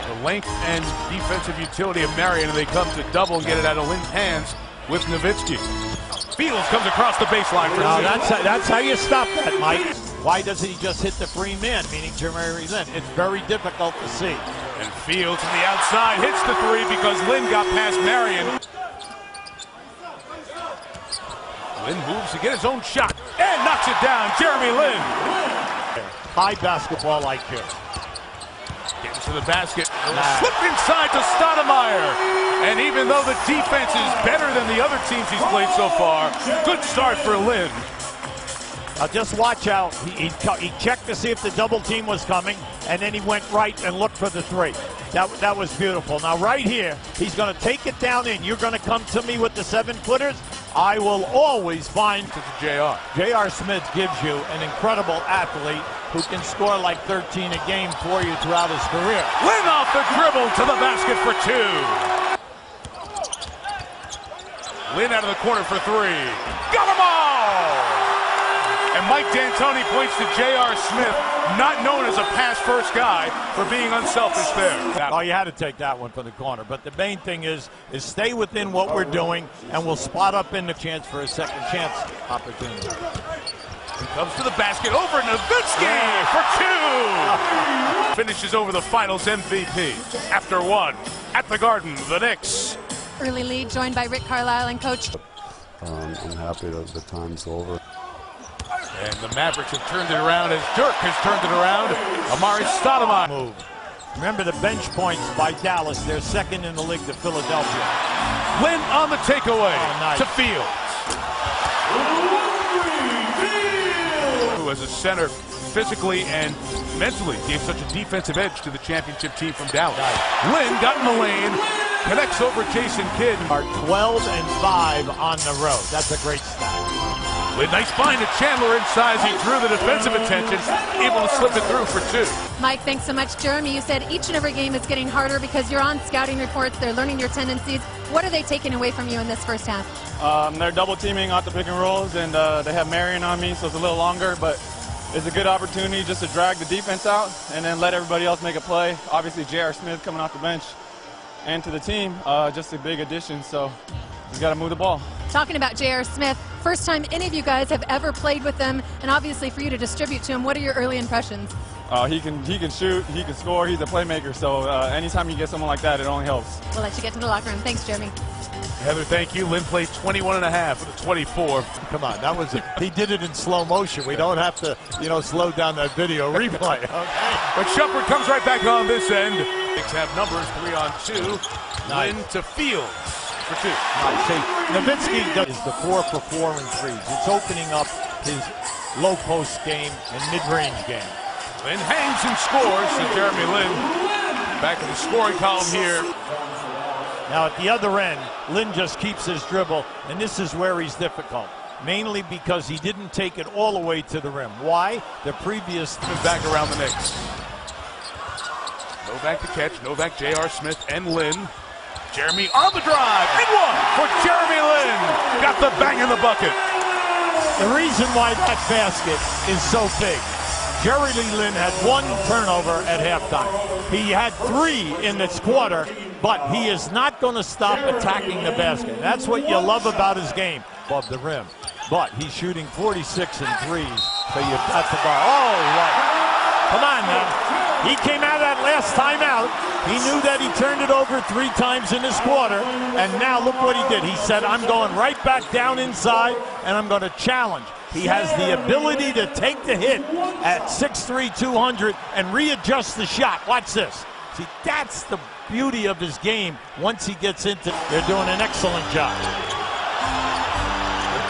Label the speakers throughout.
Speaker 1: The length and defensive utility of Marion, and they come to double and get it out of Lynn's hands with Nowitzki. Fields comes across the baseline for two.
Speaker 2: That's how you stop that, Mike. Why doesn't he just hit the free man, meaning Jeremy Lin? It's very difficult to see.
Speaker 1: And Fields from the outside hits the three because Lynn got past Marion. Lynn moves to get his own shot and knocks it down. Jeremy Lin.
Speaker 2: High basketball IQ.
Speaker 1: Getting to the basket. Slipped inside to Stoudemire. And even though the defense is better than the other teams he's played so far, good start for Lynn.
Speaker 2: Now just watch out. He checked to see if the double team was coming, and then he went right and looked for the three. That was beautiful. Now right here, he's going to take it down in. You're going to come to me with the 7-footers. I will always find
Speaker 1: to JR.
Speaker 2: J.R. Smith gives you an incredible athlete who can score like 13 a game for you throughout his career.
Speaker 1: Lynn off the dribble to the basket for two. Lynn out of the corner for three. Got them all! And Mike D'Antoni points to J.R. Smith, not known as a pass-first guy, for being unselfish there.
Speaker 2: Oh, you had to take that one from the corner. But the main thing is stay within what we're doing, and we'll spot up in the chance for a second chance opportunity.
Speaker 1: He comes to the basket over Nowitzki for two. Finishes over the Finals MVP after one at the Garden. The Knicks.
Speaker 3: Early lead, joined by Rick Carlisle and Coach.
Speaker 4: I'm happy that the time's over.
Speaker 1: And the Mavericks have turned it around as Dirk has turned it around. Amari Stoudemire move.
Speaker 2: Remember the bench points by Dallas. They're second in the league to Philadelphia.
Speaker 1: Lynn on the takeaway
Speaker 2: nice.
Speaker 1: to Fields. Who as a center physically and mentally gave such a defensive edge to the championship team from Dallas. Lynn got in the lane, connects over Jason Kidd.
Speaker 2: Are 12-5 on the road. That's a great stat.
Speaker 1: Lynn, nice find to Chandler inside as he drew the defensive attention, able to slip it through for two.
Speaker 3: Mike, thanks so much. Jeremy, you said each and every game is getting harder because you're on scouting reports. They're learning your tendencies. What are they taking away from you in this first half?
Speaker 5: They're double teaming off the pick and rolls, and they have Marion on me, so it's a little longer, but it's a good opportunity just to drag the defense out and then let everybody else make a play. Obviously, J.R. Smith coming off the bench and to the team, just a big addition, so he's got to move the ball.
Speaker 3: Talking about J.R. Smith, first time any of you guys have ever played with him, and obviously for you to distribute to him, what are your early impressions?
Speaker 5: He can shoot, he can score, he's a playmaker, so anytime you get someone like that, it only helps.
Speaker 3: We'll let you get to the locker room. Thanks, Jeremy.
Speaker 1: Heather, thank you. Lynn played 21.5 for the 24.
Speaker 2: Come on, that was he did it in slow motion. We don't have to, slow down that video replay. Okay.
Speaker 1: But Shumpert comes right back on this end. Knicks have numbers 3-on-2.
Speaker 2: Nice.
Speaker 1: Lynn to Fields for two.
Speaker 2: Nice. See, Nowitzki is the 4-for-4 in threes. It's opening up his low post game and mid-range game.
Speaker 1: Lynn hangs and scores to Jeremy Lin. Back in the scoring column here.
Speaker 2: Now at the other end, Lynn just keeps his dribble, and this is where he's difficult. Mainly because he didn't take it all the way to the rim. Why? The previous
Speaker 1: back around the Knicks. Novak to catch. Novak, J.R. Smith, and Lynn. Jeremy on the drive. And one for Jeremy Lin. Got the bang in the bucket.
Speaker 2: The reason why that basket is so big. Jeremy Lin had one turnover at halftime. He had 3 in this quarter, but he is not going to stop attacking the basket. That's what you love about his game, above the rim. But he's shooting 46 in threes, so you got the ball. Oh, right. Come on now. He came out of that last time out. He knew that he turned it over 3 times in this quarter, and now look what he did. He said, I'm going right back down inside, and I'm going to challenge. He has the ability to take the hit at 6'3", 200, and readjust the shot. Watch this. See, that's the beauty of his game once he gets into it. They're doing an excellent job.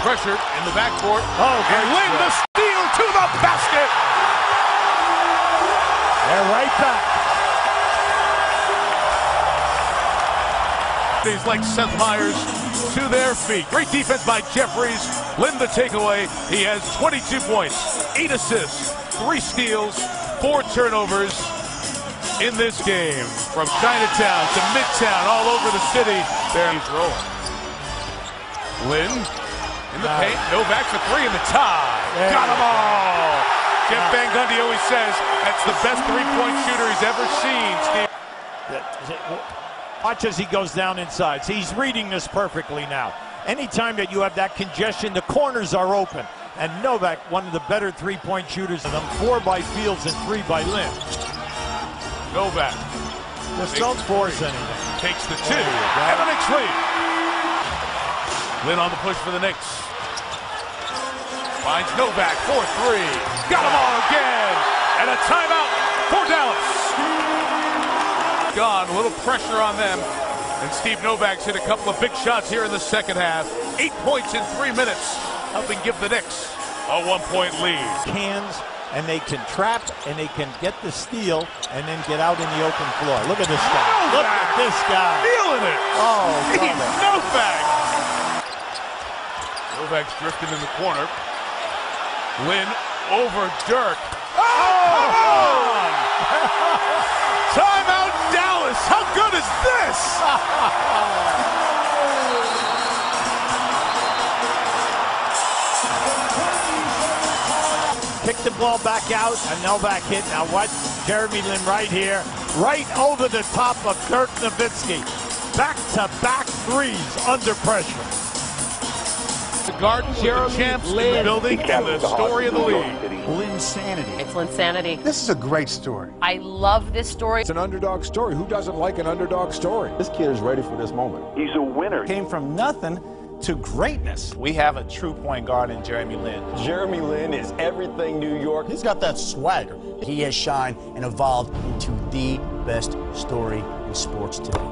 Speaker 1: Pressured in the backcourt.
Speaker 2: Oh,
Speaker 1: and Lynn the steal to the basket.
Speaker 2: They're right back.
Speaker 1: These like Seth Meyers to their feet. Great defense by Jeffries. Lynn the takeaway. He has 22 points, 8 assists, 3 steals, 4 turnovers in this game. From Chinatown to Midtown, all over the city. There he's rolling. Lynn in the paint. Novak's a 3 in the tie. Got them all. Jeff Van Gundy always says that's the best 3-point shooter he's ever seen.
Speaker 2: Watch as he goes down inside. See, he's reading this perfectly now. Anytime that you have that congestion, the corners are open. And Novak, one of the better three-point shooters of them, 4 by Fields and 3 by Lin.
Speaker 1: Novak.
Speaker 2: Just don't force anything.
Speaker 1: Takes the 2. And the Knicks lead. Lin on the push for the Knicks. Finds Novak, 4-3. Got him all again. And a timeout for Dallas. Gone, a little pressure on them. And Steve Novak's hit a couple of big shots here in the second half. 8 points in 3 minutes, helping give the Knicks a 1-point lead.
Speaker 2: Hands, and they can trap, and they can get the steal, and then get out in the open floor. Look at this guy.
Speaker 1: Novak.
Speaker 2: Look at this guy.
Speaker 1: Feeling it.
Speaker 2: Oh,
Speaker 1: Novak. Novak's drifting in the corner. Lin over Dirk. Oh, come on! Timeout Dallas. How good is this?
Speaker 2: Kick the ball back out, and Novak hit. Now what? Jeremy Lin right here, right over the top of Dirk Nowitzki. Back-to-back threes under pressure.
Speaker 1: The Garden, the champs in the building, and the story of the league.
Speaker 6: Linsanity.
Speaker 7: It's Linsanity.
Speaker 6: This is a great story.
Speaker 7: I love this story.
Speaker 8: It's an underdog story. Who doesn't like an underdog story?
Speaker 9: This kid is ready for this moment.
Speaker 10: He's a winner.
Speaker 11: Came from nothing to greatness. We have a true point guard in Jeremy Lin.
Speaker 9: Jeremy Lin is everything New York.
Speaker 6: He's got that swagger. He has shined and evolved into the best story in sports today.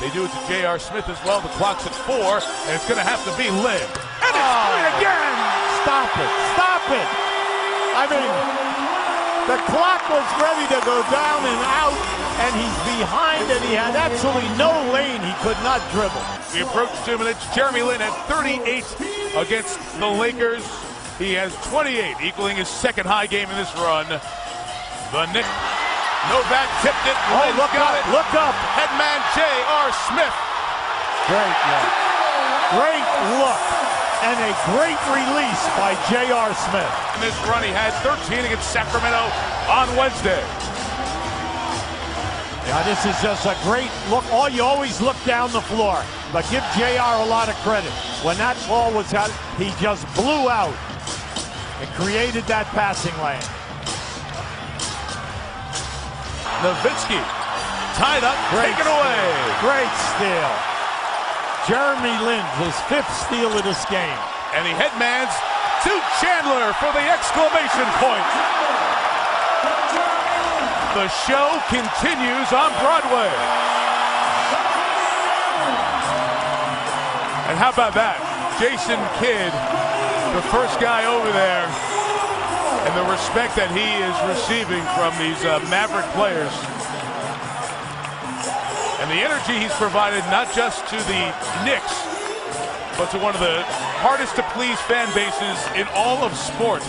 Speaker 1: They do it to J.R. Smith as well. The clock's at 4, and it's going to have to be Lin. And it's 3 again!
Speaker 2: Stop it. Stop it. I mean, the clock was ready to go down and out, and he's behind, and he had absolutely no lane. He could not dribble.
Speaker 1: We approach 2 minutes. Jeremy Lin had 38 against the Lakers. He has 28, equaling his second high game in this run. The Knicks. Novak tipped it.
Speaker 2: Oh, look
Speaker 1: got
Speaker 2: up,
Speaker 1: it.
Speaker 2: look up.
Speaker 1: Headman J.R. Smith.
Speaker 2: Great look. Great look. And a great release by J.R. Smith.
Speaker 1: In this run, he had 13 against Sacramento on Wednesday.
Speaker 2: Now, this is just a great look. You always look down the floor, but give J.R. a lot of credit. When that ball was out, he just blew out and created that passing lane.
Speaker 1: Nowitzki tied up, taken away.
Speaker 2: Great steal. Jeremy Lin, his 5th steal of this game.
Speaker 1: And he headmans to Chandler for the exclamation point. The show continues on Broadway. And how about that? Jason Kidd, the first guy over there, and the respect that he is receiving from these Maverick players. And the energy he's provided not just to the Knicks, but to one of the hardest to please fan bases in all of sport.